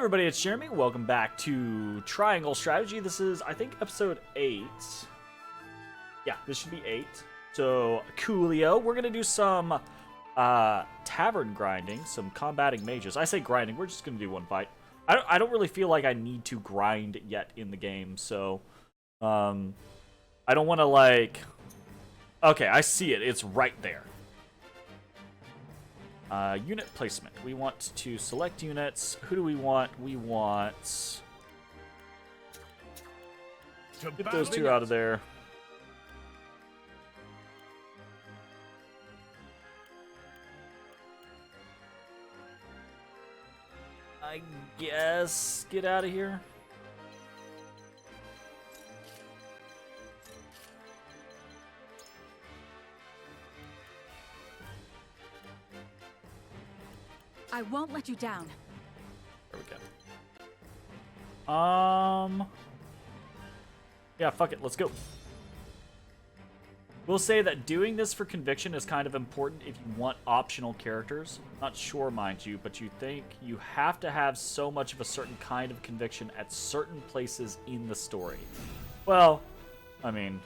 everybody, it's Jeremy. Welcome back to Triangle Strategy. This is, I think, episode 8. Yeah, this should be 8. So, coolio. We're going to do some tavern grinding, some combating mages. I say grinding, we're just going to do one fight. I don't really feel like I need to grind yet in the game, so I don't want to, like... Okay, I see it. It's right there. Unit placement. We want to select units. Who do we want? We want... Get those two out of there. I guess get out of here. I won't let you down. There we go. Yeah, fuck it. Let's go. We'll say that doing this for conviction is kind of important if you want optional characters. Not sure, mind you, but you think you have to have so much of a certain kind of conviction at certain places in the story. Well, I mean,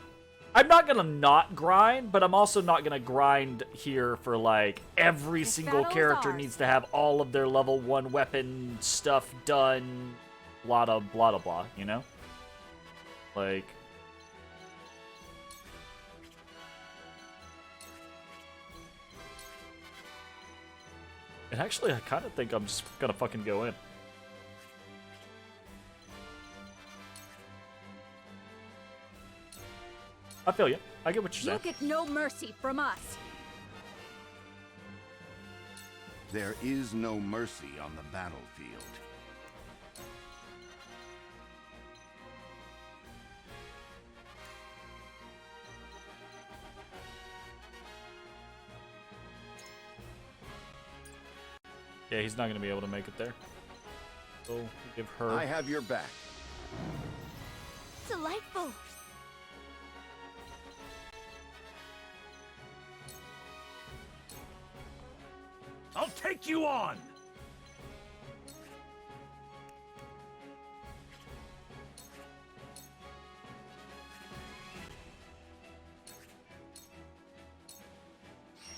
I'm not gonna not grind, but I'm also not gonna grind here for, like, every single character needs to have all of their level 1 weapon stuff done, blah blah blah blah, you know? Like... And actually, I kind of think I'm just gonna fucking go in. I feel you. I get what you're saying. You'll get no mercy from us. There is no mercy on the battlefield. Yeah, he's not going to be able to make it there. So, we'll give her... I have your back. Delightful. I'll take you on!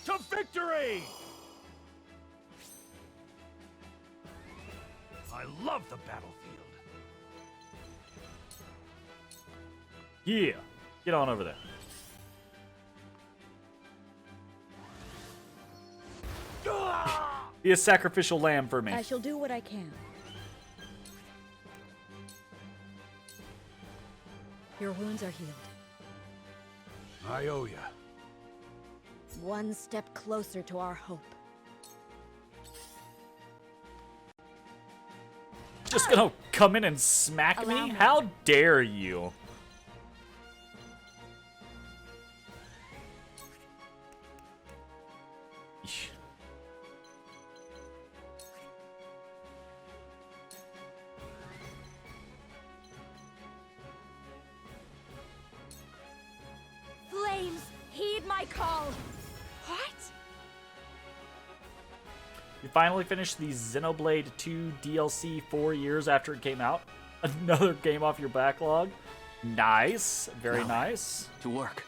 To victory! I love the battlefield. Yeah! Get on over there. Be a sacrificial lamb for me. I shall do what I can. Your wounds are healed. I owe ya. One step closer to our hope. Just gonna come in and smack Allow me? me. How dare you? Eesh. Flames, heed my call. What? You finally finished the Xenoblade 2 DLC 4 years after it came out. Another game off your backlog. Nice. Very Now, nice. To work.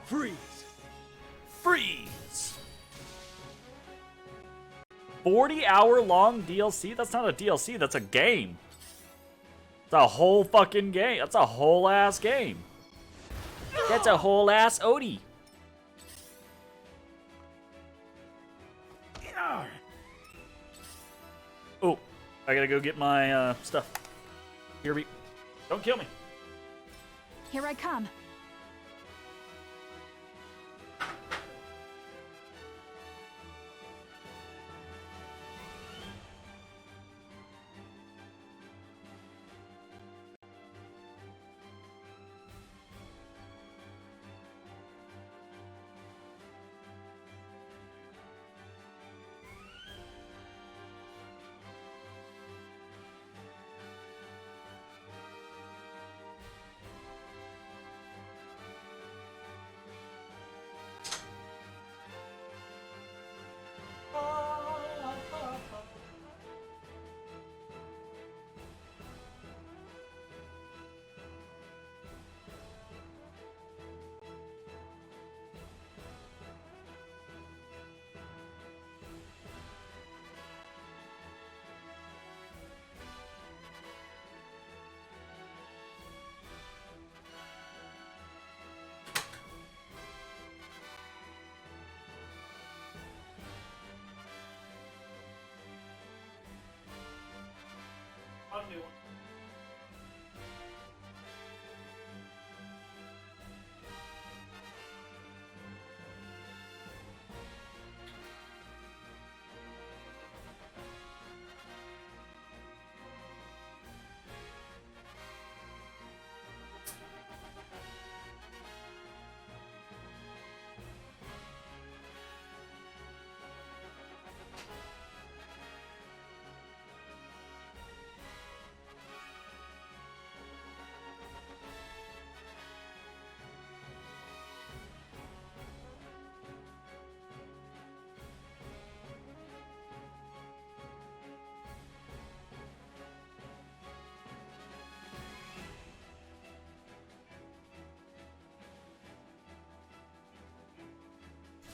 Freeze! Freeze! 40-hour long DLC? That's not a DLC, that's a game. It's a whole fucking game. That's a whole ass game. That's a whole ass Odie. Oh, I gotta go get my stuff. Here we... Don't kill me. Here I come. new one.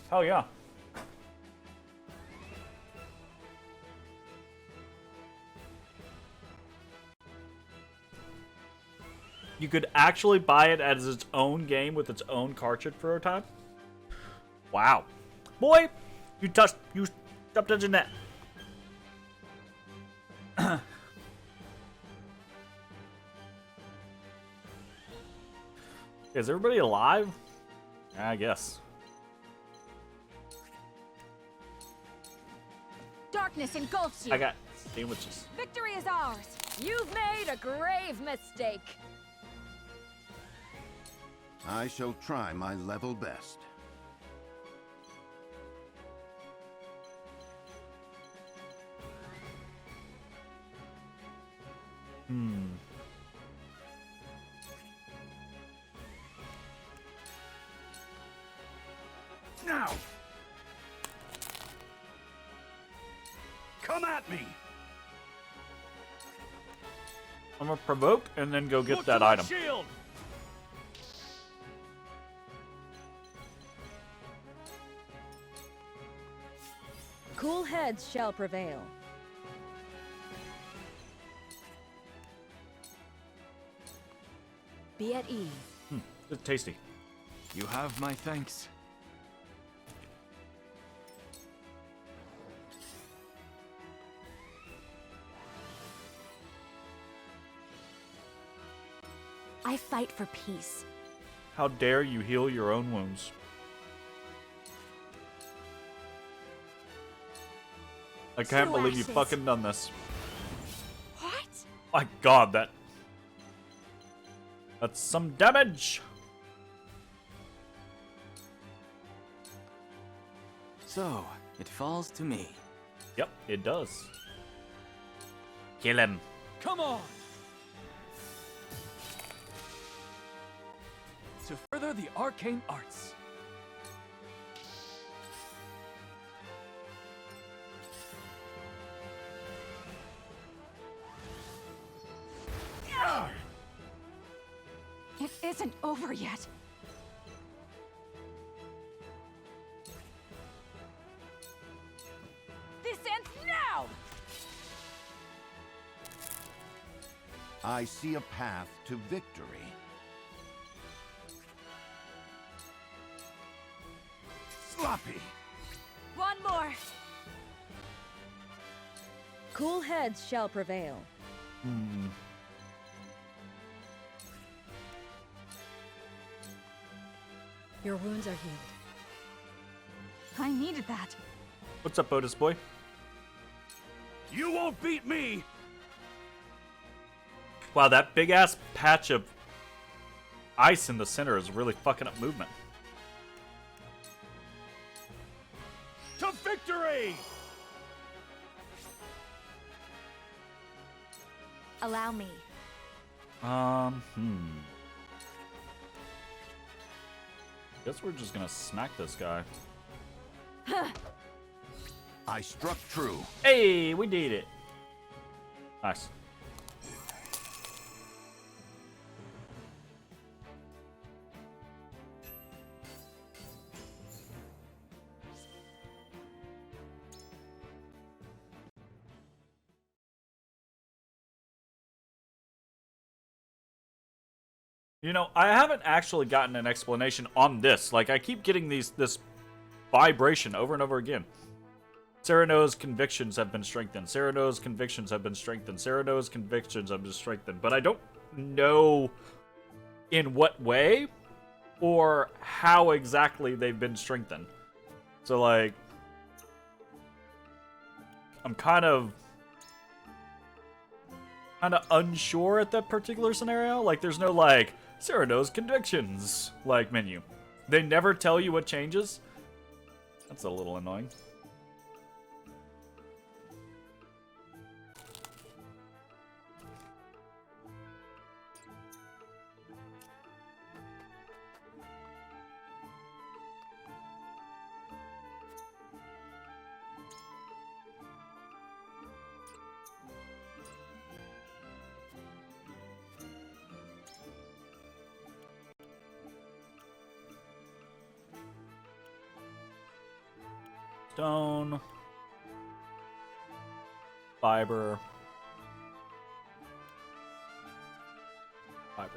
Hell yeah. You could actually buy it as its own game with its own cartridge for a time? Wow. Boy, you stop touching that. Is everybody alive? I guess. Darkness engulfs you. I got sandwiches. Victory is ours. You've made a grave mistake. I shall try my level best. Now! Come at me! I'm gonna provoke and then go get Look that to my item. Shield! Cool heads shall prevail. Be at ease. It's tasty. You have my thanks. I fight for peace. How dare you heal your own wounds? I can't Still believe you ashes. fucking done this. What? My god, that's some damage. So, it falls to me. Yep, it does. Kill him. Come on! To further the arcane arts. It isn't over yet. This ends now! I see a path to victory. Sloppy! One more. Cool heads shall prevail. Your wounds are healed. I needed that. What's up, Otis boy? You won't beat me! Wow, that big ass patch of ice in the center is really fucking up movement. To victory! Allow me. Guess we're just gonna smack this guy. I struck true. Hey, we did it. Nice. You know, I haven't actually gotten an explanation on this. Like, I keep getting this vibration over and over again. Cyrano's convictions have been strengthened. Cyrano's convictions have been strengthened. Cyrano's convictions have been strengthened. But I don't know in what way or how exactly they've been strengthened. So, like, I'm kind of unsure at that particular scenario. Like, there's no, like, Cyrano's convictions, like, menu. They never tell you what changes. That's a little annoying. Stone, fiber, fiber.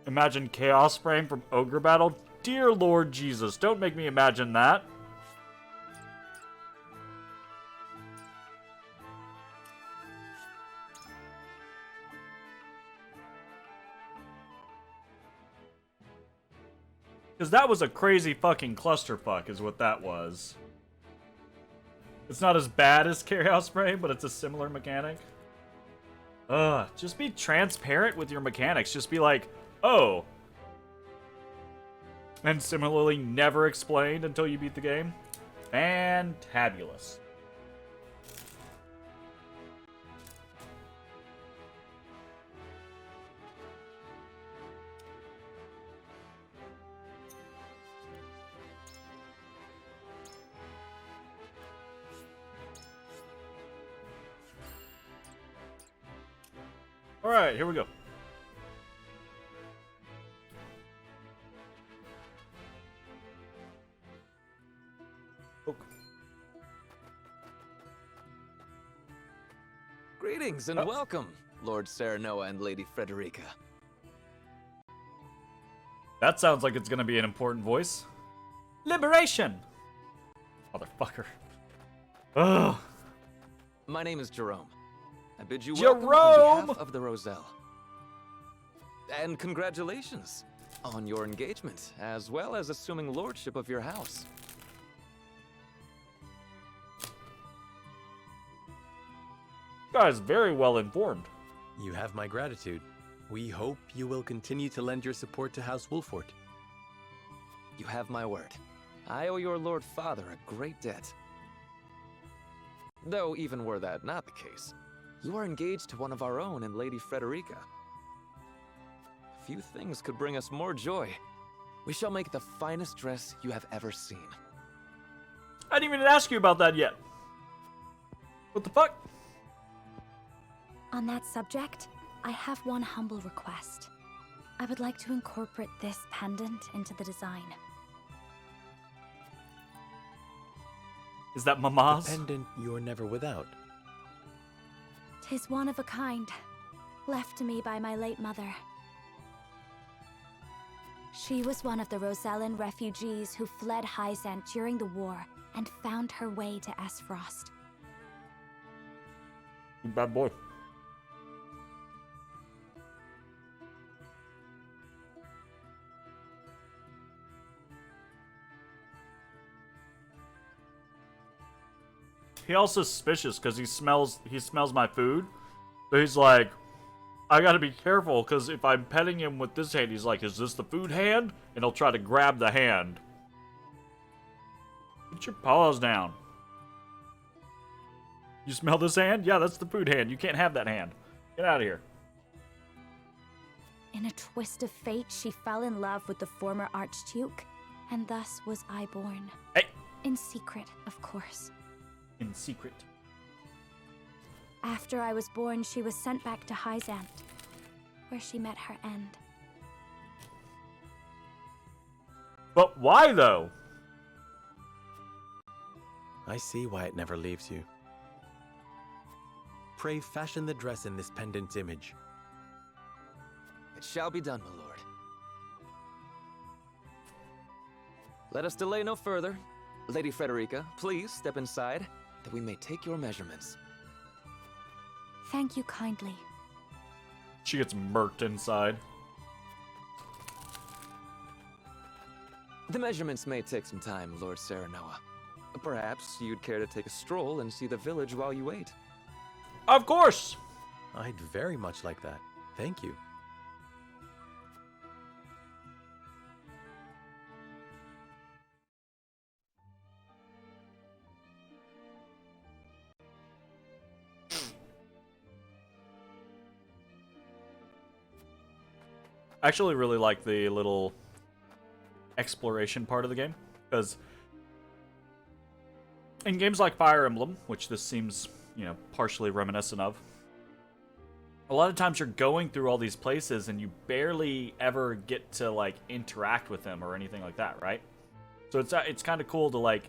Imagine Chaos Frame from Ogre Battle? Dear Lord Jesus, don't make me imagine that. Because that was a crazy fucking clusterfuck is what that was. It's not as bad as Chaos Frame, but it's a similar mechanic. Just be transparent with your mechanics. Just be like, oh. And similarly never explained until you beat the game. Fantabulous. Alright, here we go. Greetings and welcome, Lord Serenoa and Lady Frederica. That sounds like it's gonna be an important voice. Liberation! Motherfucker. Ugh. My name is Jerome. I bid you Jerome! welcome on behalf of the Roselle. And congratulations on your engagement, as well as assuming lordship of your house. Guys, very well informed. You have my gratitude. We hope you will continue to lend your support to House Wolfort. You have my word. I owe your Lord Father a great debt. Though, even were that not the case, you are engaged to one of our own in Lady Frederica. Few things could bring us more joy. We shall make the finest dress you have ever seen. I didn't even ask you about that yet. What the fuck? On that subject, I have one humble request. I would like to incorporate this pendant into the design. Is that Mama's? The pendant you're never without. 'Tis one of a kind, left to me by my late mother. She was one of the Rosellan refugees who fled Hyzant during the war and found her way to Esfrost. Bad boy. He also suspicious because he smells my food. So he's like, I gotta be careful because if I'm petting him with this hand, he's like, is this the food hand? And he'll try to grab the hand. Put your paws down. You smell this hand? Yeah, that's the food hand. You can't have that hand. Get out of here. In a twist of fate, she fell in love with the former Archduke, and thus was I born. Hey! In secret, of course. In secret. After I was born, she was sent back to Hyzant, where she met her end. But why, though? I see why it never leaves you. Pray fashion the dress in this pendant's image. It shall be done, my lord. Let us delay no further. Lady Frederica, please step inside, that we may take your measurements. Thank you kindly. She gets murked inside. The measurements may take some time, Lord Serenoa. Perhaps you'd care to take a stroll and see the village while you wait. Of course! I'd very much like that. Thank you. I actually really like the little exploration part of the game, because in games like Fire Emblem, which this seems, partially reminiscent of, a lot of times you're going through all these places and you barely ever get to, like, interact with them or anything like that, right? So it's kind of cool to, like,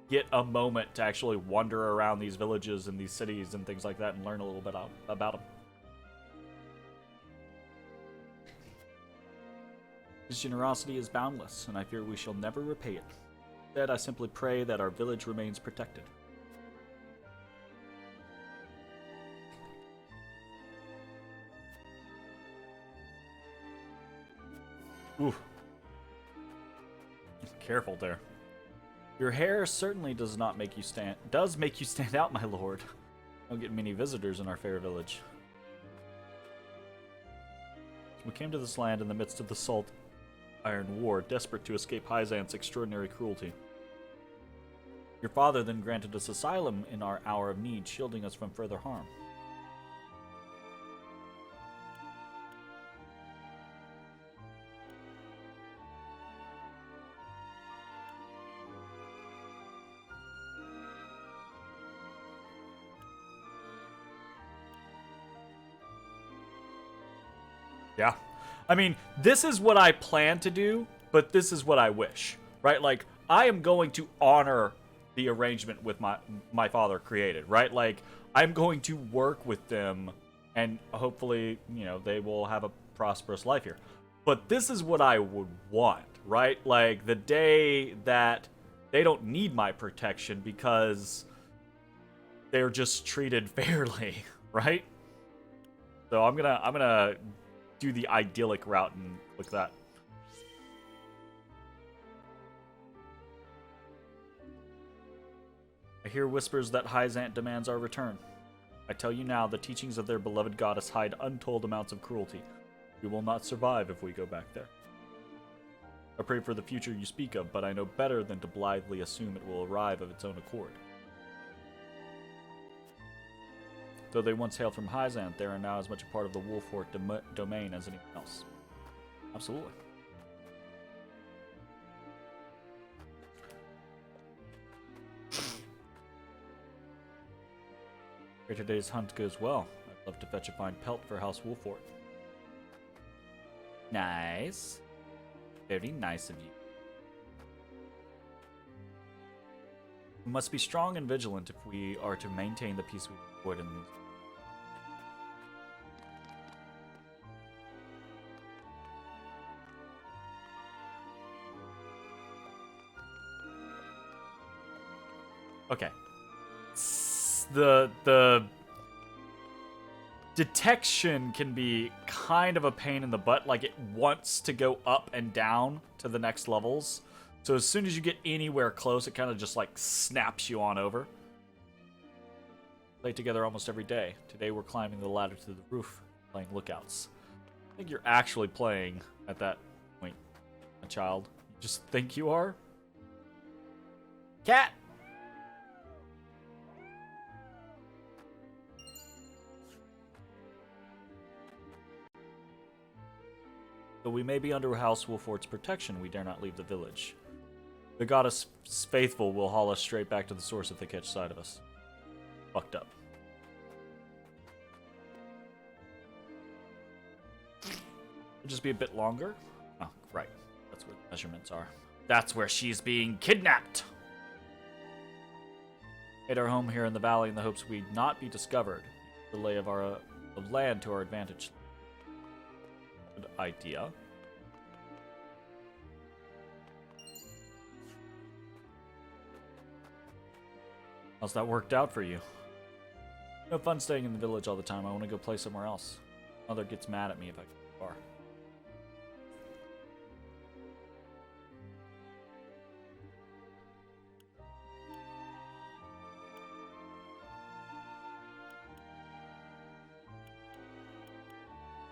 get a moment to actually wander around these villages and these cities and things like that and learn a little bit about them. His generosity is boundless, and I fear we shall never repay it. Instead, I simply pray that our village remains protected. Ooh. Careful there. Your hair certainly does make you stand out, my lord. Don't get many visitors in our fair village. We came to this land in the midst of the Salt Iron War, desperate to escape Hyzan's extraordinary cruelty. Your father then granted us asylum in our hour of need, shielding us from further harm. Yeah. I mean, this is what I plan to do, but this is what I wish, right? Like, I am going to honor the arrangement with my father created, right? Like, I'm going to work with them, and hopefully, they will have a prosperous life here. But this is what I would want, right? Like, the day that they don't need my protection because they're just treated fairly, right? So I'm gonna do the idyllic route and click that. I hear whispers that Hyzant demands our return. I tell you now, the teachings of their beloved goddess hide untold amounts of cruelty. We will not survive if we go back there. I pray for the future you speak of, but I know better than to blithely assume it will arrive of its own accord. Though they once hailed from Hyzant, they are now as much a part of the Wolfort domain as anyone else. Absolutely. Pray today's hunt goes well. I'd love to fetch a fine pelt for House Wolfort. Nice. Very nice of you. We must be strong and vigilant if we are to maintain the peace we avoid in these. Okay. The detection can be kind of a pain in the butt. Like, it wants to go up and down to the next levels. So as soon as you get anywhere close, it kind of just, like, snaps you on over. Play together almost every day. Today we're climbing the ladder to the roof, playing lookouts. I think you're actually playing at that point, a child. You just think you are? Cat! Though we may be under House Wolfort's protection, we dare not leave the village. The goddess faithful will haul us straight back to the source if they catch sight of us. Fucked up. It'll just be a bit longer. Oh, right. That's where the measurements are. That's where she's being kidnapped. Made our home here in the valley in the hopes we'd not be discovered. The lay of our of land to our advantage. Good idea. How's that worked out for you? No fun staying in the village all the time. I want to go play somewhere else. Mother gets mad at me if I go too far.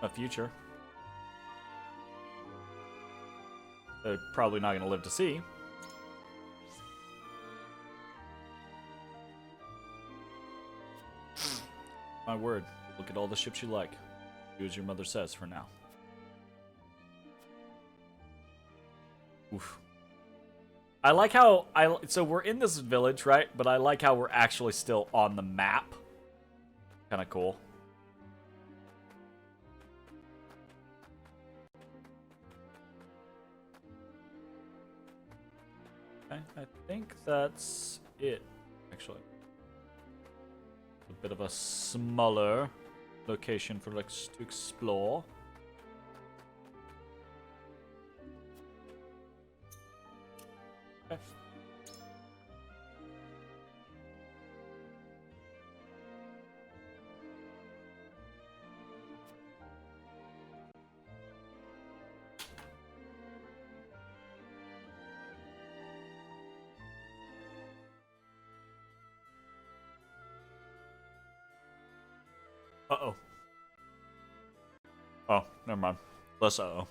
A future. They're probably not going to live to see. My word. Look at all the ships you like. Do as your mother says for now. Oof. I like how so we're in this village, right? But I like how we're actually still on the map. Kind of cool. Okay, I think that's it, actually. A bit of a smaller location for us to explore. Okay. Uh-oh. Oh, never mind. Less uh-oh.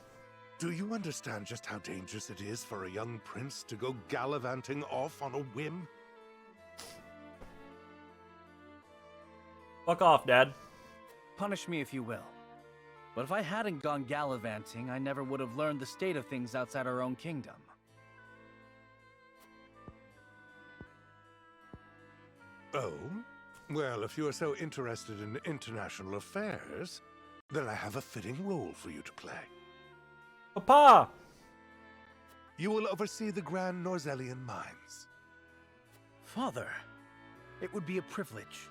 Do you understand just how dangerous it is for a young prince to go gallivanting off on a whim? Fuck off, Dad. Punish me if you will. But if I hadn't gone gallivanting, I never would have learned the state of things outside our own kingdom. Oh? Well, if you are so interested in international affairs, then I have a fitting role for you to play. Papa! You will oversee the Grand Norzellian mines. Father, it would be a privilege.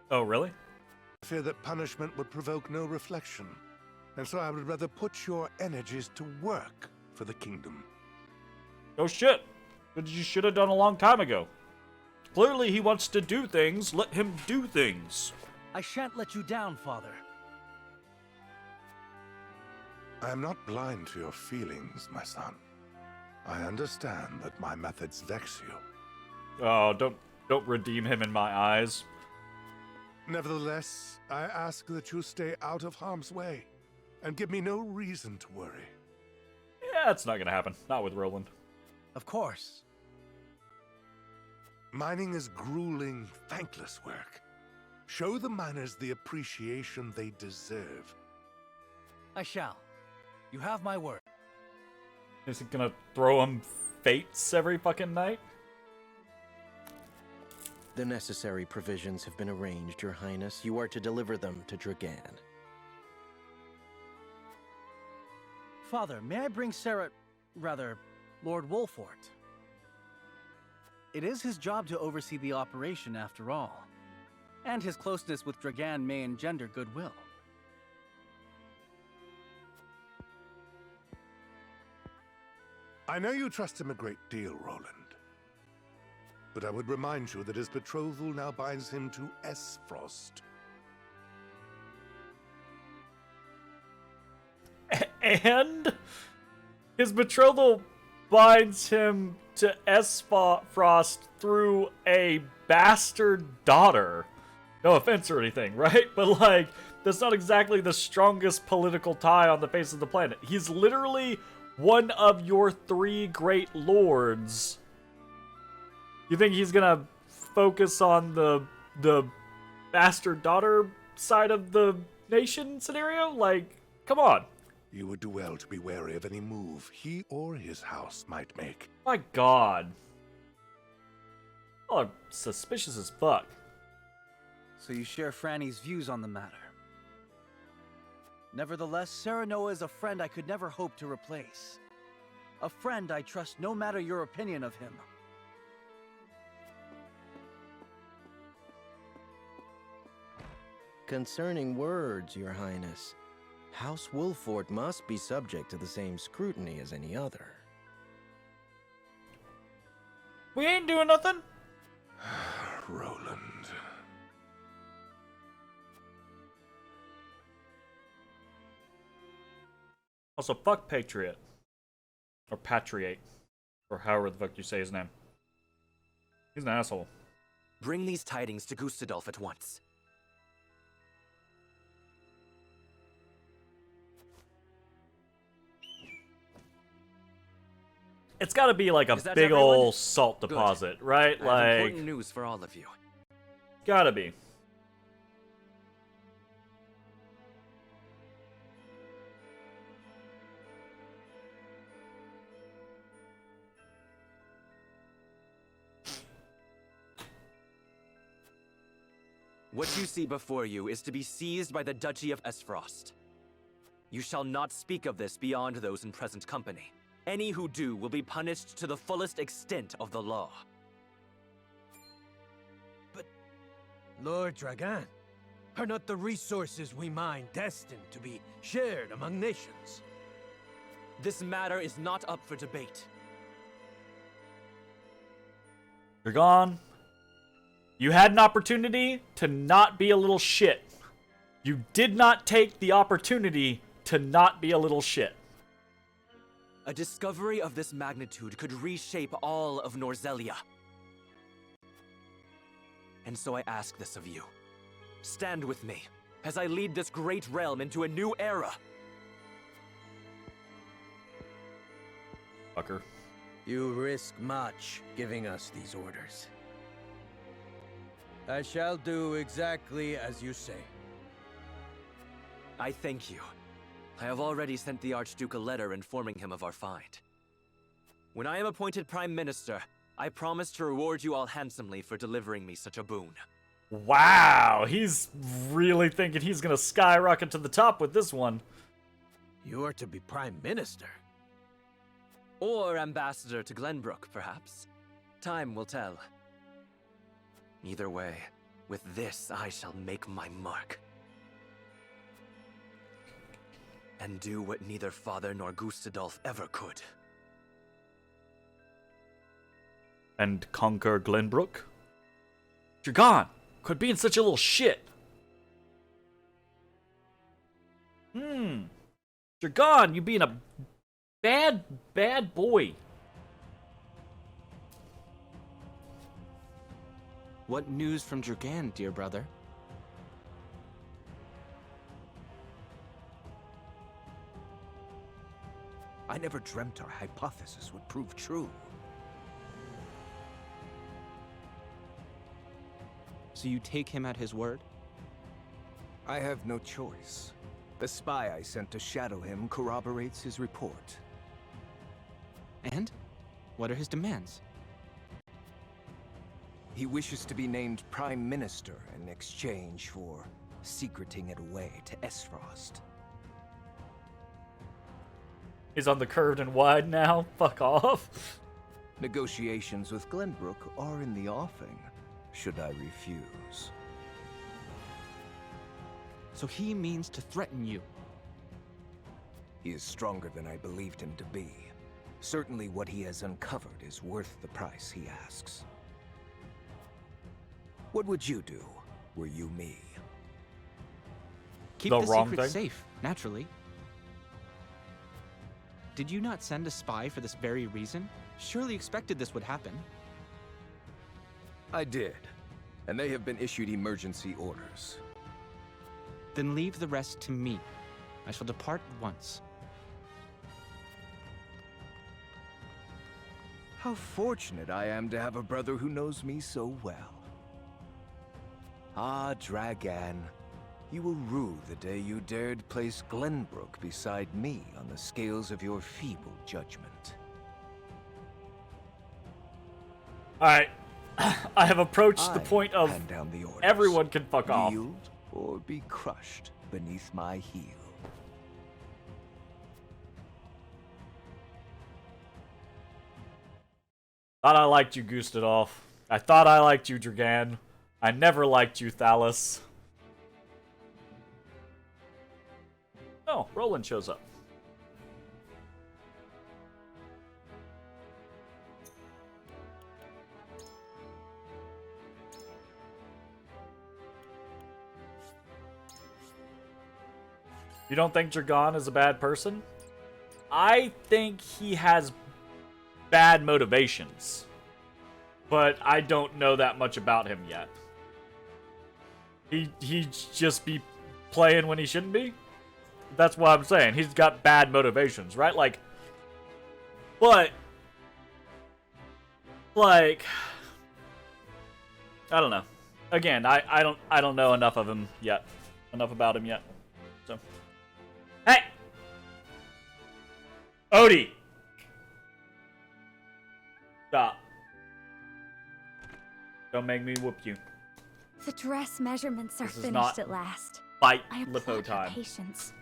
Oh, really? I fear that punishment would provoke no reflection, and so I would rather put your energies to work for the kingdom. Oh shit! What you should have done a long time ago. Clearly he wants to do things, let him do things. I shan't let you down, Father. I am not blind to your feelings, my son. I understand that my methods vex you. Oh, don't redeem him in my eyes. Nevertheless, I ask that you stay out of harm's way, and give me no reason to worry. Yeah, it's not gonna happen. Not with Roland. Of course. Mining is grueling, thankless work. Show the miners the appreciation they deserve. I shall. You have my word. Is he gonna throw him fates every fucking night? The necessary provisions have been arranged, Your Highness. You are to deliver them to Dragan. Father, may I bring Lord Wolfort? It is his job to oversee the operation after all, and his closeness with Dragan may engender goodwill. I know you trust him a great deal, Roland. But I would remind you that his betrothal now binds him to Esfrost. And his betrothal binds him to Esfrost through a bastard daughter. No offense or anything, right? But like, that's not exactly the strongest political tie on the face of the planet. He's literally one of your 3 great lords. You think he's gonna focus on the bastard daughter side of the nation scenario? Like, come on. You would do well to be wary of any move he or his house might make. My god. Oh, suspicious as fuck. So you share Franny's views on the matter. Nevertheless, Serenoa is a friend I could never hope to replace. A friend I trust no matter your opinion of him. concerning words, Your Highness. House Wolfort must be subject to the same scrutiny as any other. We ain't doing nothing. Roland. Also, fuck Patriot. Or Patriate. Or however the fuck you say his name. He's an asshole. Bring these tidings to Gustadolf at once. It's gotta be like a Is that big everyone? ol' salt Good. deposit, right? I have Like, important news for all of you. gotta be. What you see before you is to be seized by the Duchy of Esfrost. You shall not speak of this beyond those in present company. Any who do will be punished to the fullest extent of the law. Lord Dragan, are not the resources we mine destined to be shared among nations? This matter is not up for debate. You're gone. You had an opportunity to not be a little shit. You did not take the opportunity to not be a little shit. A discovery of this magnitude could reshape all of Norzelia. And so I ask this of you. Stand with me, as I lead this great realm into a new era. Fucker. You risk much giving us these orders. I shall do exactly as you say. I thank you. I have already sent the Archduke a letter informing him of our find. When I am appointed Prime Minister, I promise to reward you all handsomely for delivering me such a boon. Wow, he's really thinking he's gonna skyrocket to the top with this one. You are to be Prime Minister. Or Ambassador to Glenbrook, perhaps. Time will tell. Either way, with this I shall make my mark. And do what neither Father nor Gustadolf ever could. And conquer Glenbrook? You're gone. Quit being such a little shit. You're gone. You being a bad, bad boy. What news from Dragan, dear brother? I never dreamt our hypothesis would prove true. So you take him at his word? I have no choice. The spy I sent to shadow him corroborates his report. And? What are his demands? He wishes to be named Prime Minister in exchange for secreting it away to Esfrost. He's on the curved and wide now. Fuck off. Negotiations with Glenbrook are in the offing, should I refuse. So he means to threaten you. He is stronger than I believed him to be. Certainly what he has uncovered is worth the price he asks. What would you do, were you me? Keep The the wrong secret thing? safe, naturally. Did you not send a spy for this very reason? Surely expected this would happen. I did, and they have been issued emergency orders. Then leave the rest to me. I shall depart at once. How fortunate I am to have a brother who knows me so well. Ah, Dragan, you will rue the day you dared place Glenbrook beside me on the scales of your feeble judgment. Alright. I have approached the point of hand down the orders. everyone can fuck off. Yield or be crushed beneath my heel. Thought I liked you, Gustadolf. I thought I liked you, Dragan. I never liked you, Thalos. Oh, Roland shows up. You don't think Dragon is a bad person? I think he has bad motivations. But I don't know that much about him yet. He just be playing when he shouldn't be? That's what I'm saying. He's got bad motivations, right? Like, but like, I don't know. Again, I don't know enough of him yet. Enough about him yet. So, hey, Odie, stop. Don't make me whoop you. The dress measurements are This is finished not at last. Fight I Lippo applaud your time. patience.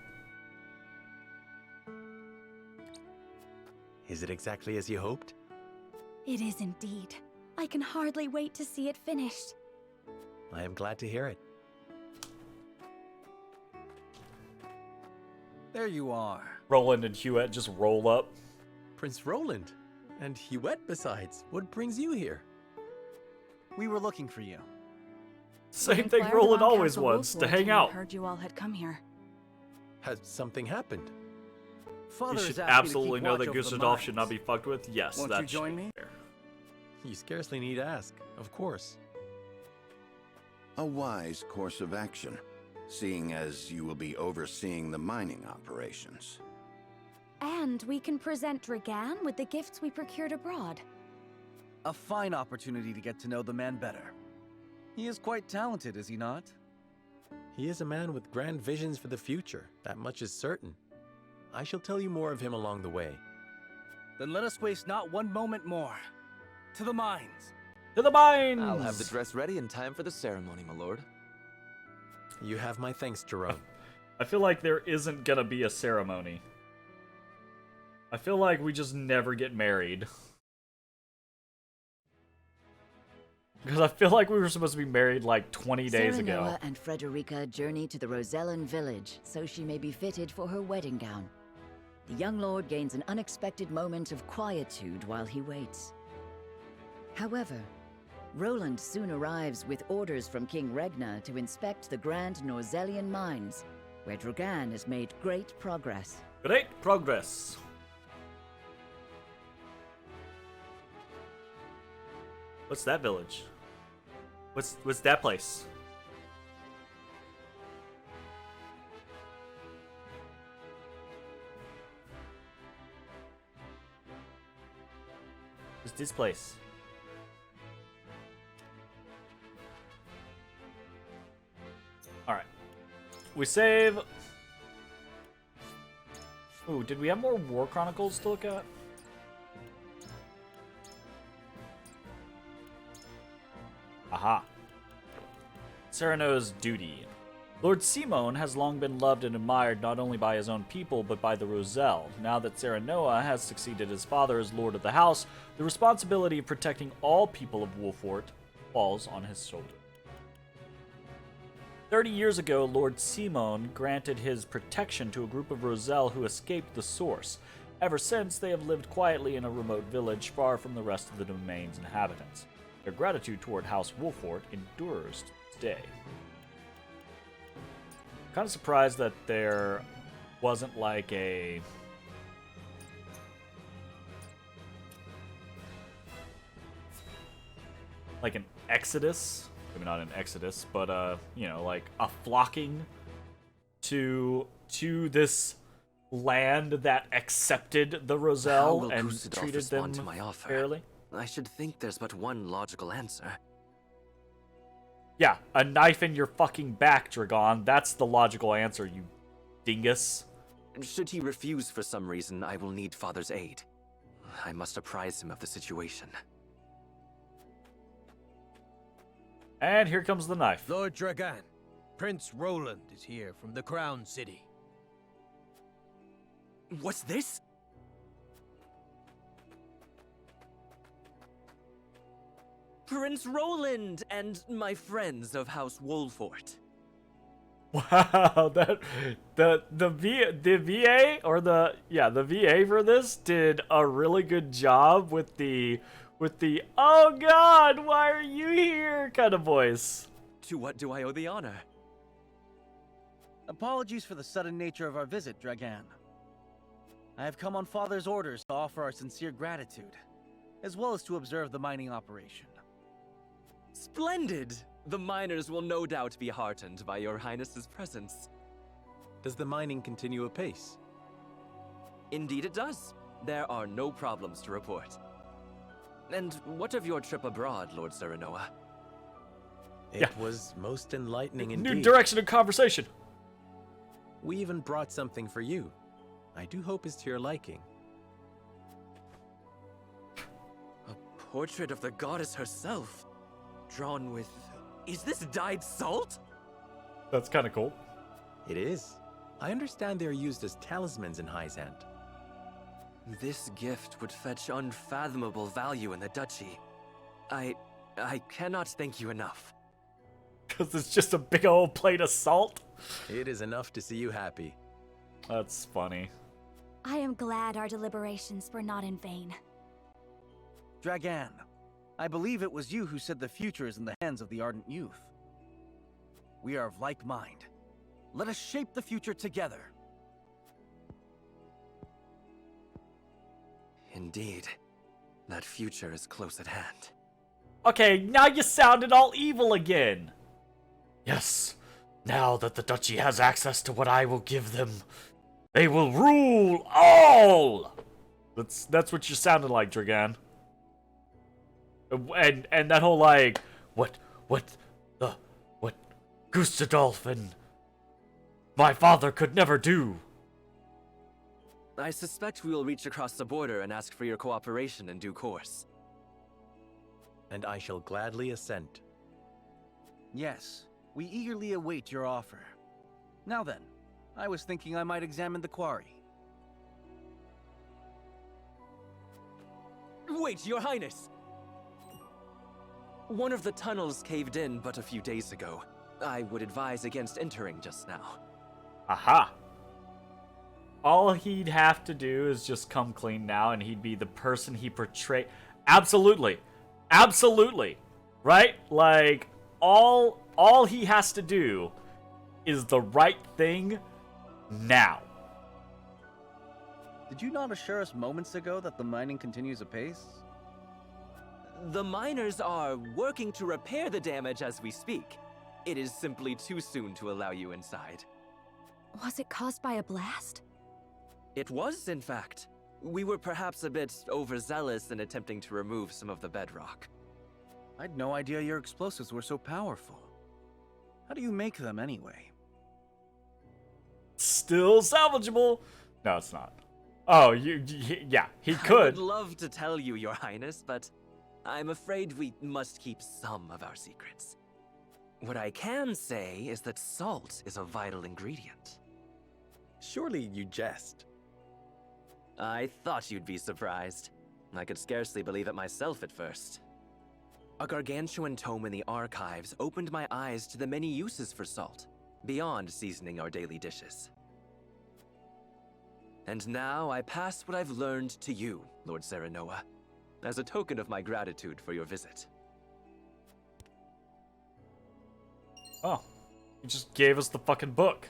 Is it exactly as you hoped? It is indeed. I can hardly wait to see it finished. I am glad to hear it. There you are. Roland and Hewitt just roll up. Prince Roland. And Hewitt besides. What brings you here? We were looking for you. Same thing Roland always wants, to hang out. Heard you all had come here. Has something happened? Father You has should asked me to absolutely keep know watch that over the Gustadolf should not mines. be fucked with. Yes, Won't that you join me? You scarcely need ask. Of course. A wise course of action, seeing as you will be overseeing the mining operations. And we can present Dragan with the gifts we procured abroad. A fine opportunity to get to know the man better. He is quite talented, is he not? He is a man with grand visions for the future. That much is certain. I shall tell you more of him along the way. Then let us waste not one moment more. To the mines! To the mines! I'll have the dress ready in time for the ceremony, my lord. You have my thanks, Jerome. I feel like there isn't gonna be a ceremony. I feel like we just never get married. Because I feel like we were supposed to be married like 20 days ago. Serenoa and Frederica journey to the Rosellan village so she may be fitted for her wedding gown. The young lord gains an unexpected moment of quietude while he waits. However, Roland soon arrives with orders from King Regna to inspect the Grand Norzellian mines, where Dragan has made great progress. Great progress. What's that village? What's that place? What's this place? Alright. We save. Ooh, did we have more War Chronicles to look at? Aha. Serenoa's duty. Lord Simone has long been loved and admired not only by his own people, but by the Roselle. Now that Serenoa has succeeded his father as Lord of the House, the responsibility of protecting all people of Wolfort falls on his shoulder. 30 years ago, Lord Simone granted his protection to a group of Roselle who escaped the Source. Ever since, they have lived quietly in a remote village far from the rest of the domain's inhabitants. Their gratitude toward House Wolfort endures to this day. Kind of surprised that there wasn't like a an exodus, maybe not an exodus, but you know, like a flocking to this land that accepted the How Roselle will and Gustadolf treated respond them to my offer? fairly. I should think there's but one logical answer. Yeah, a knife in your fucking back, Dragon. That's the logical answer, you dingus. Should he refuse for some reason, I will need Father's aid. I must apprise him of the situation. And here comes the knife. Lord Dragan, Prince Roland is here from the Crown City. What's this? Prince Roland and my friends of House Wolfort. Wow, the VA or the VA for this did a really good job with the oh god, why are you here kind of voice. To what do I owe the honor? Apologies for the sudden nature of our visit, Dragan. I have come on Father's orders to offer our sincere gratitude, as well as to observe the mining operation. Splendid! The miners will no doubt be heartened by your highness's presence. Does the mining continue apace? Indeed it does. There are no problems to report. And what of your trip abroad, Lord Serenoa? It was most enlightening indeed. New direction of conversation. We even brought something for you. I do hope it's to your liking. A portrait of the goddess herself, drawn with... Is this dyed salt? That's kind of cool. It is. I understand they are used as talismans in Hyzant. This gift would fetch unfathomable value in the duchy. I cannot thank you enough. Because it's just a big old plate of salt? It is enough to see you happy. That's funny. I am glad our deliberations were not in vain. Dragan, I believe it was you who said the future is in the hands of the ardent youth. We are of like mind. Let us shape the future together. Indeed. That future is close at hand. Okay, now you sounded all evil again. Yes, now that the duchy has access to what I will give them, they will rule all! That's what you sounded like, Dragan. And that whole like, what Gustadolf and my father could never do. I suspect we will reach across the border and ask for your cooperation in due course. And I shall gladly assent. Yes, we eagerly await your offer. Now then, I was thinking I might examine the quarry. Wait, Your Highness! One of the tunnels caved in but a few days ago. I would advise against entering just now. Aha! All he'd have to do is just come clean now, and he'd be the person he portrayed. Absolutely. Absolutely. Right? Like, all he has to do is the right thing now. Did you not assure us moments ago that the mining continues apace? The miners are working to repair the damage as we speak. It is simply too soon to allow you inside. Was it caused by a blast? It was, in fact. We were perhaps a bit overzealous in attempting to remove some of the bedrock. I'd no idea your explosives were so powerful. How do you make them anyway? Still salvageable. No, it's not. Oh, yeah, he could. I would love to tell you, Your Highness, but I'm afraid we must keep some of our secrets. What I can say is that salt is a vital ingredient. Surely you jest. I thought you'd be surprised. I could scarcely believe it myself at first. A gargantuan tome in the archives opened my eyes to the many uses for salt, beyond seasoning our daily dishes. And now I pass what I've learned to you, Lord Serenoa, as a token of my gratitude for your visit. Oh, he just gave us the fucking book.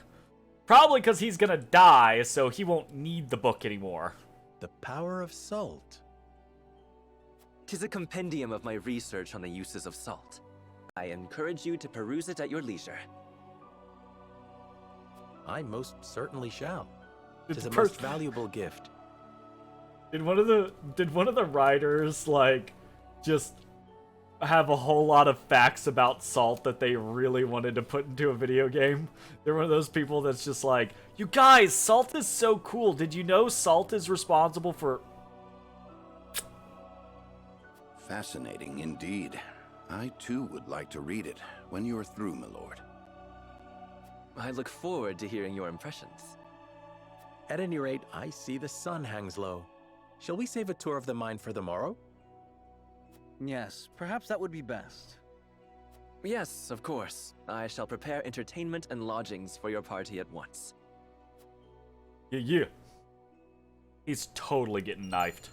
Probably because he's gonna die, so he won't need the book anymore. The power of salt. 'Tis a compendium of my research on the uses of salt. I encourage you to peruse it at your leisure. I most certainly shall. Did 'Tis a the most valuable gift. Did one of the writers like just have a whole lot of facts about salt that they really wanted to put into a video game? They're one of those people that's just like, you guys, salt is so cool. Did you know salt is responsible for... Fascinating indeed. I too would like to read it when you are through, my lord. I look forward to hearing your impressions. At any rate, I see the sun hangs low. Shall we save a tour of the mine for the morrow? Yes, perhaps that would be best. Yes, of course. I shall prepare entertainment and lodgings for your party at once. Yeah, yeah. He's totally getting knifed.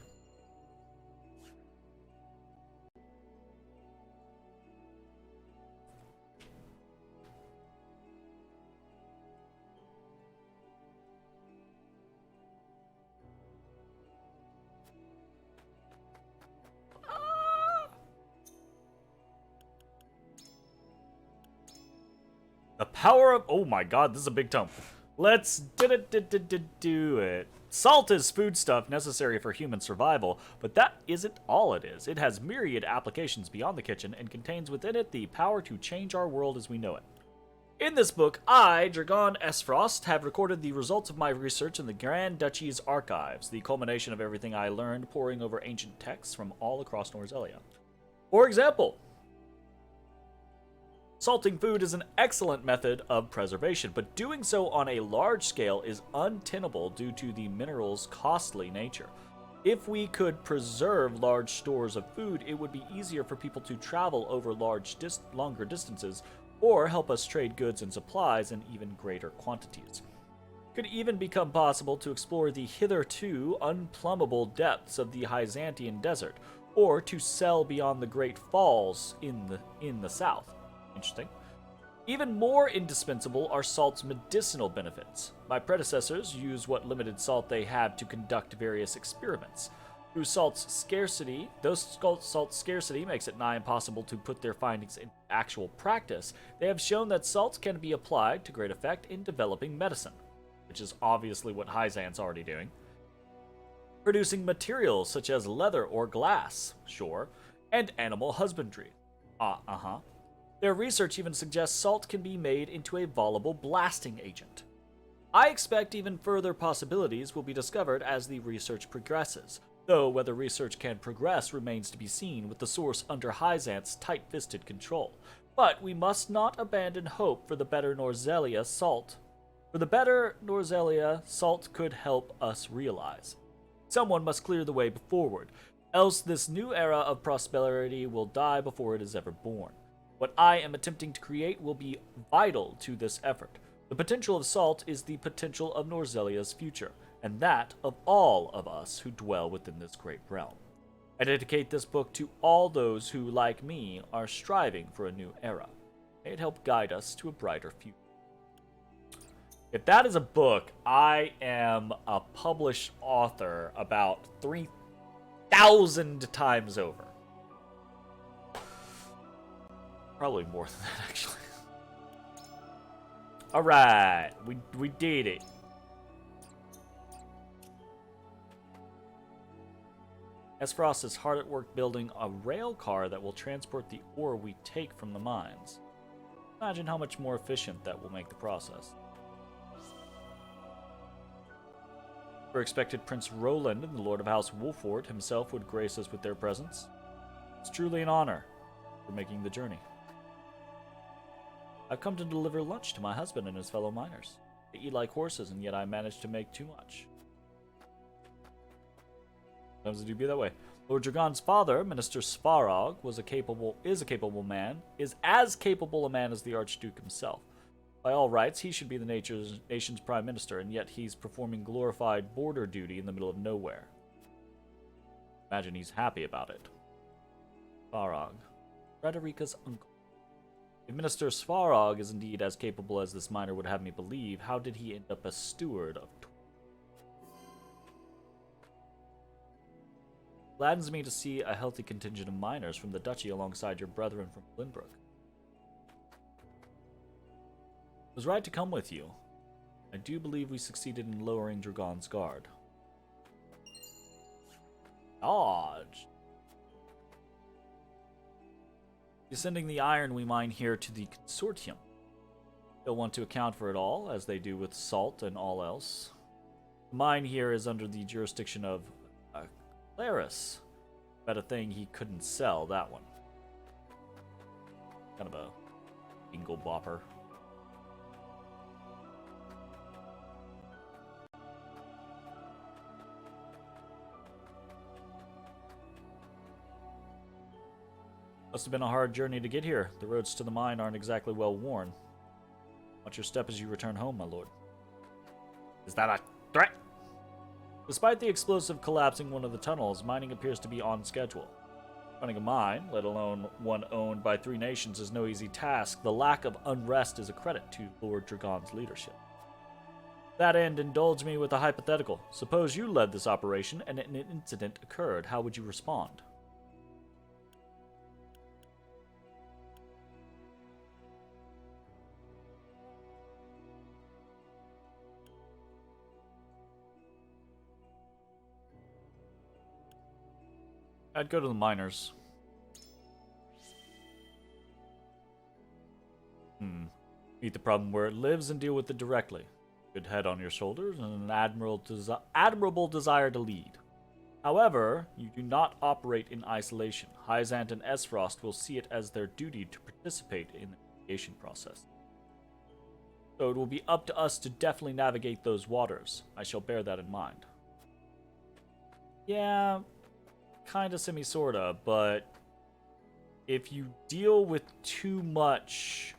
The power of... Oh my god, this is a big tome. Let's do it. Salt is foodstuff necessary for human survival, but that isn't all it is. It has myriad applications beyond the kitchen and contains within it the power to change our world as we know it. In this book, I, Dragon Esfrost, have recorded the results of my research in the Grand Duchy's archives, the culmination of everything I learned poring over ancient texts from all across Norzelia. For example, salting food is an excellent method of preservation, but doing so on a large scale is untenable due to the mineral's costly nature. If we could preserve large stores of food, it would be easier for people to travel over longer distances, or help us trade goods and supplies in even greater quantities. It could even become possible to explore the hitherto unplumbable depths of the Hyzantian desert, or to sell beyond the Great Falls in the south. Interesting. Even more indispensable are salt's medicinal benefits. My predecessors used what limited salt they had to conduct various experiments. Though salt's scarcity makes it nigh impossible to put their findings in actual practice, they have shown that salt can be applied to great effect in developing medicine, which is obviously what Hyzan's already doing. Producing materials such as leather or glass, sure, and animal husbandry. Their research even suggests salt can be made into a volatile blasting agent. I expect even further possibilities will be discovered as the research progresses, though whether research can progress remains to be seen with the source under Hyzant's tight-fisted control. But we must not abandon hope for the better Norzelia salt. For the better Norzelia salt could help us realize. Someone must clear the way forward, else this new era of prosperity will die before it is ever born. What I am attempting to create will be vital to this effort. The potential of salt is the potential of Norzelia's future, and that of all of us who dwell within this great realm. I dedicate this book to all those who, like me, are striving for a new era. May it help guide us to a brighter future. If that is a book, I am a published author about 3,000 times over. Probably more than that, actually. Alright, we did it. Esfrost is hard at work building a rail car that will transport the ore we take from the mines. Imagine how much more efficient that will make the process. We expected Prince Roland and the Lord of House Wolfort himself would grace us with their presence. It's truly an honor for making the journey. I've come to deliver lunch to my husband and his fellow miners. They eat like horses, and yet I managed to make too much. Sometimes it do be that way. Lord Dragon's father, Minister Svarog, is as capable a man as the Archduke himself. By all rights, he should be the nation's prime minister, and yet he's performing glorified border duty in the middle of nowhere. Imagine he's happy about it. Svarog, Frederica's uncle. If Minister Svarog is indeed as capable as this miner would have me believe, how did he end up as steward of... Gladdens me to see a healthy contingent of miners from the duchy alongside your brethren from Glenbrook. It was right to come with you. I do believe we succeeded in lowering Dragon's guard. Dodge. Sending the iron we mine here to the consortium. They'll want to account for it all, as they do with salt and all else. The mine here is under the jurisdiction of Claris. Bet a thing he couldn't sell that one. Kind of a bingle bopper. Must have been a hard journey to get here. The roads to the mine aren't exactly well worn. Watch your step as you return home, my lord. Is that a threat? Despite the explosive collapsing one of the tunnels, mining appears to be on schedule. Running a mine, let alone one owned by 3 nations, is no easy task. The lack of unrest is a credit to Lord Dragon's leadership. To that end, indulge me with a hypothetical. Suppose you led this operation and an incident occurred. How would you respond? I'd go to the miners. Meet the problem where it lives and deal with it directly. Good head on your shoulders and an admirable desire to lead. However, you do not operate in isolation. Hyzant and Esfrost will see it as their duty to participate in the mitigation process. So it will be up to us to deftly navigate those waters. I shall bear that in mind. Yeah, kinda semi-sorta, but if you deal with too much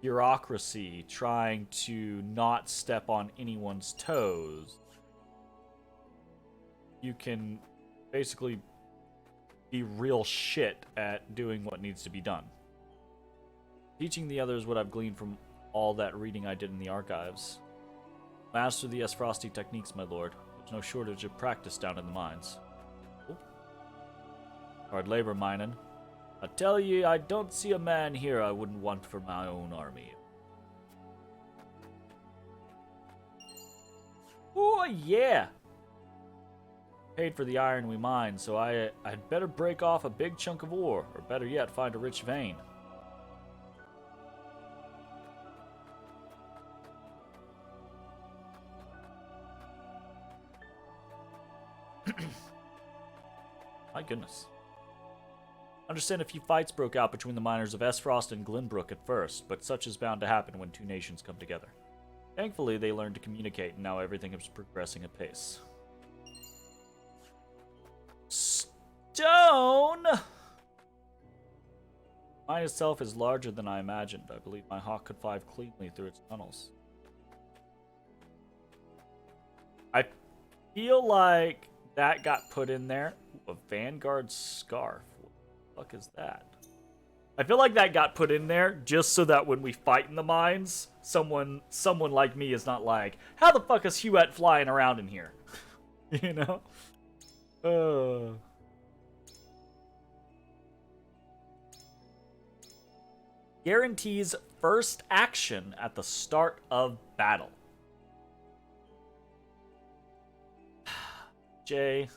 bureaucracy trying to not step on anyone's toes, you can basically be real shit at doing what needs to be done. Teaching the others what I've gleaned from all that reading I did in the archives. Master the Esfrosty techniques, my lord. There's no shortage of practice down in the mines. Cool. Hard labor mining. I tell ye, I don't see a man here I wouldn't want for my own army. Oh yeah! Paid for the iron we mine, so I'd better break off a big chunk of ore, or better yet, find a rich vein. My goodness. Understand a few fights broke out between the miners of Esfrost and Glenbrook at first, but such is bound to happen when 2 nations come together. Thankfully, they learned to communicate, and now everything is progressing apace. Stone! Mine itself is larger than I imagined. I believe my hawk could fly cleanly through its tunnels. I feel like that got put in there. Ooh, a Vanguard scarf. What the fuck is that? I feel like that got put in there just so that when we fight in the mines, someone like me is not like, how the fuck is Huet flying around in here? You know? Guarantees first action at the start of battle. Jay.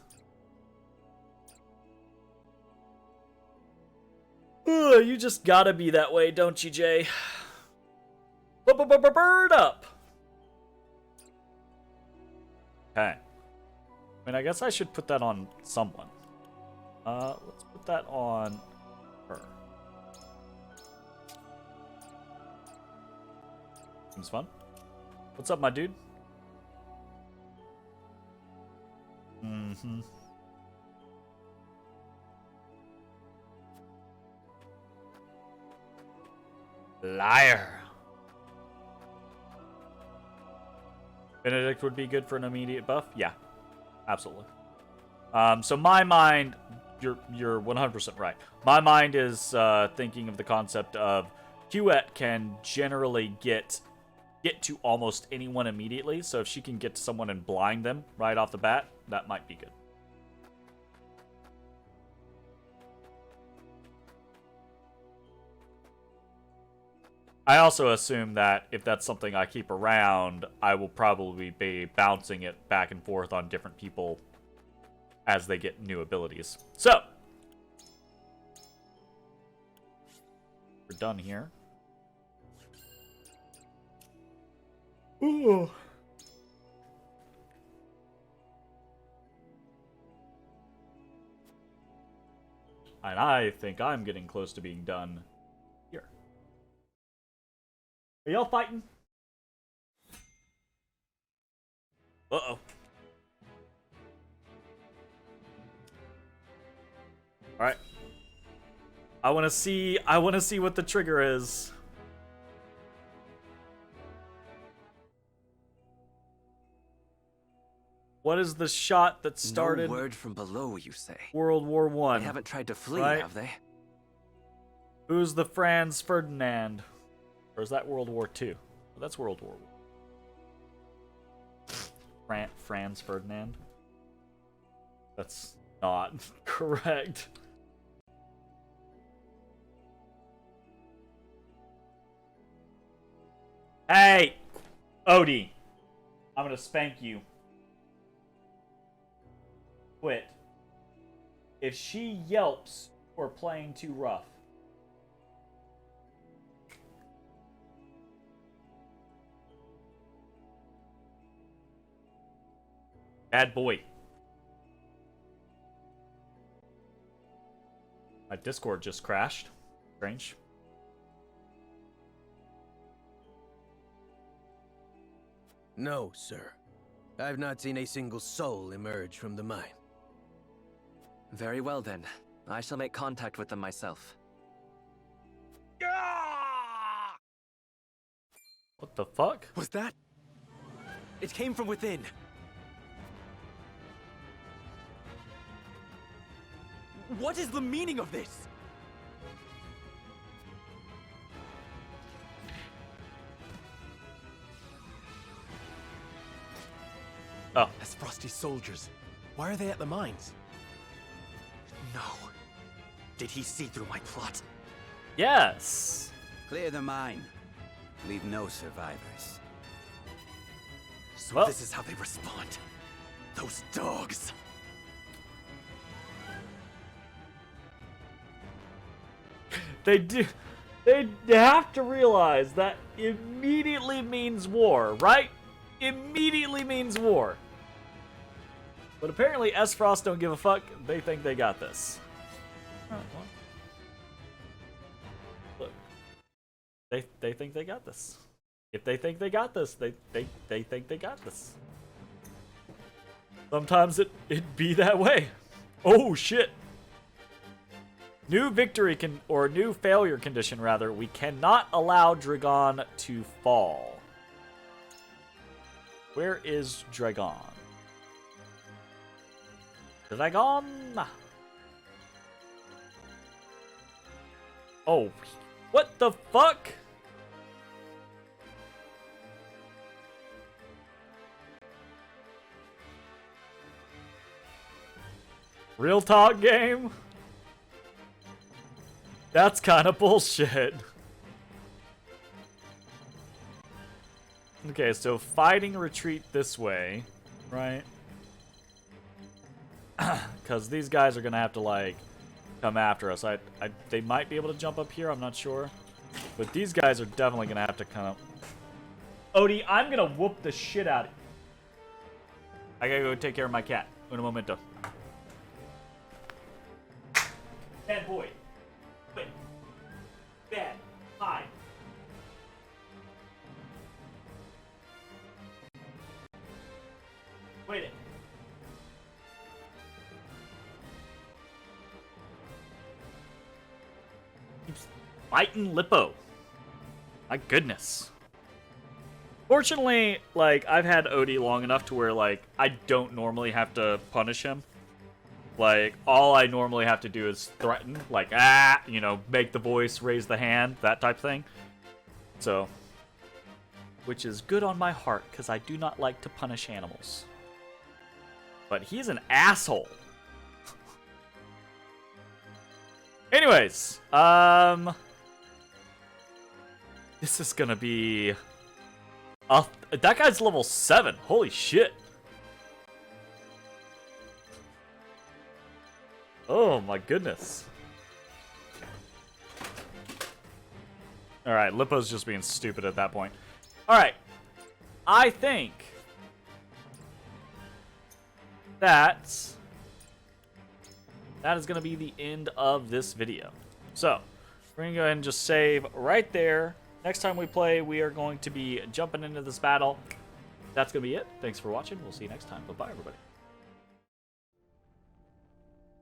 You just gotta be that way, don't you, Jay? Bird up! Okay. I mean, I guess I should put that on someone. Let's put that on her. Seems fun. What's up, my dude? Mm-hmm. Liar. Benedict would be good for an immediate buff? Yeah, absolutely. So my mind, you're 100% right. My mind is thinking of the concept of Huet can generally get to almost anyone immediately, so if she can get to someone and blind them right off the bat, that might be good. I also assume that if that's something I keep around, I will probably be bouncing it back and forth on different people as they get new abilities. So, we're done here. Ooh. And I think I'm getting close to being done here. Are y'all fighting? Uh-oh. Alright. I want to see what the trigger is. What is the shot that started? No word from below, you say? World War I. They haven't tried to flee, right? have they? Who's the Franz Ferdinand? Or is that World War II? Oh, that's World War I. Franz Ferdinand? That's not correct. Hey! Odie! I'm gonna spank you. Quit. If she yelps or playing too rough. Bad boy. My Discord just crashed. Strange. No, sir. I've not seen a single soul emerge from the mine. Very well then. I shall make contact with them myself. What the fuck? Was that? It came from within. What is the meaning of this? Oh. That's Frosty's soldiers. Why are they at the mines? No. Did he see through my plot? Yes. Clear the mine. Leave no survivors. So Well. this is how they respond. Those dogs. They do. They have to realize that immediately means war, right? Immediately means war. But apparently S-Frost don't give a fuck. They think they got this. Oh, well. Look. They think they got this. If they think they got this, they think they got this. Sometimes it be that way. Oh shit. New victory or new failure condition rather. We cannot allow Dragon to fall. Where is Dragon? Dragon! Oh, what the fuck? Real talk game? That's kind of bullshit. Okay, so fighting retreat this way, right? Because these guys are gonna have to like come after us. They might be able to jump up here. I'm not sure, but these guys are definitely gonna have to come up. Odie, I'm gonna whoop the shit out of you. I gotta go take care of my cat. Un momento. Bad boy. Quit. Bad. Hide. Wait it. Keeps fighting Lippo. My goodness. Fortunately, like, I've had Odie long enough to where, like, I don't normally have to punish him. Like, all I normally have to do is threaten, like, you know, make the voice, raise the hand, that type thing. So, which is good on my heart, because I do not like to punish animals. But he's an asshole. Anyways, this is gonna be... that guy's level 7. Holy shit. Oh my goodness. Alright, Lippo's just being stupid at that point. Alright. I think that is going to be the end of this video. So, we're going to go ahead and just save right there. Next time we play, we are going to be jumping into this battle. That's going to be it. Thanks for watching. We'll see you next time. Bye-bye, everybody.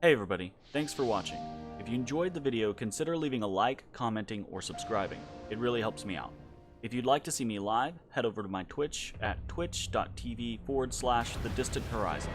Hey everybody, thanks for watching. If If you enjoyed the video, consider leaving a like, commenting, or subscribing. It really helps me out. If you'd like to see me live, head over to my Twitch at twitch.tv/thedistanthorizon.